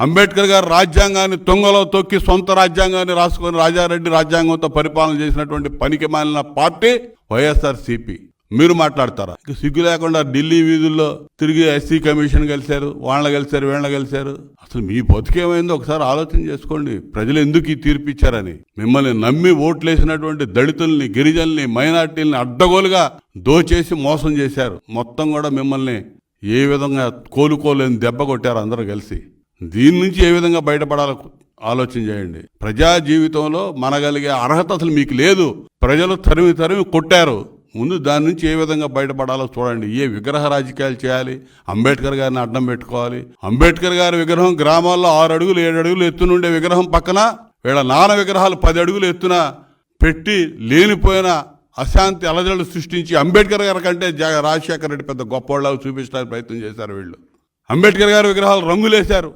అంబేద్కర్ గారు రాజ్యాంగాన్ని తొంగలో తొక్కి సొంత రాజ్యాంగాన్ని రాసుకొని రాజారెడ్డి రాజ్యాంగంతో పరిపాలన చేసినటువంటి పనికి మాలిన పార్టీ వైఎస్ఆర్సీపీ. మీరు మాట్లాడతారా? సిగ్గు లేకుండా ఢిల్లీ వీధుల్లో తిరిగి ఎస్సీ కమిషన్ కలిశారు, వాళ్ళని కలిశారు, వీళ్ళని కలిశారు. అసలు మీ బతుకేమైందో ఒకసారి ఆలోచన చేసుకోండి. ప్రజలు ఎందుకు ఈ తీర్పు ఇచ్చారని. మిమ్మల్ని నమ్మి ఓట్లేసినటువంటి దళితుల్ని, గిరిజనుల్ని, మైనార్టీల్ని అడ్డగోలుగా దోచేసి మోసం చేశారు. మొత్తం కూడా మిమ్మల్ని ఏ విధంగా కోలుకోలేని దెబ్బ కొట్టారు అందరూ కలిసి. దీని నుంచి ఏ విధంగా బయటపడాలో ఆలోచన చేయండి. ప్రజా జీవితంలో మనగలిగే అర్హత అసలు మీకు లేదు. ప్రజలు తరిమి తరిమి కొట్టారు. ముందు దాని నుంచి ఏ విధంగా బయటపడాలో చూడండి. ఏ విగ్రహ రాజకీయాలు చేయాలి, అంబేద్కర్ గారిని అడ్డం పెట్టుకోవాలి. అంబేద్కర్ గారి విగ్రహం గ్రామాల్లో 6 అడుగులు 7 అడుగులు ఎత్తునుండే విగ్రహం పక్కన వీళ్ళ నాన్న విగ్రహాలు 10 అడుగులు ఎత్తున పెట్టి లేనిపోయిన అశాంతి అలజడులు సృష్టించి అంబేద్కర్ గారి కంటే రాజశేఖర రెడ్డి పెద్ద గొప్పవాళ్ళ చూపించడానికి ప్రయత్నం చేశారు వీళ్ళు. అంబేద్కర్ గారి విగ్రహాలు రంగులేశారు.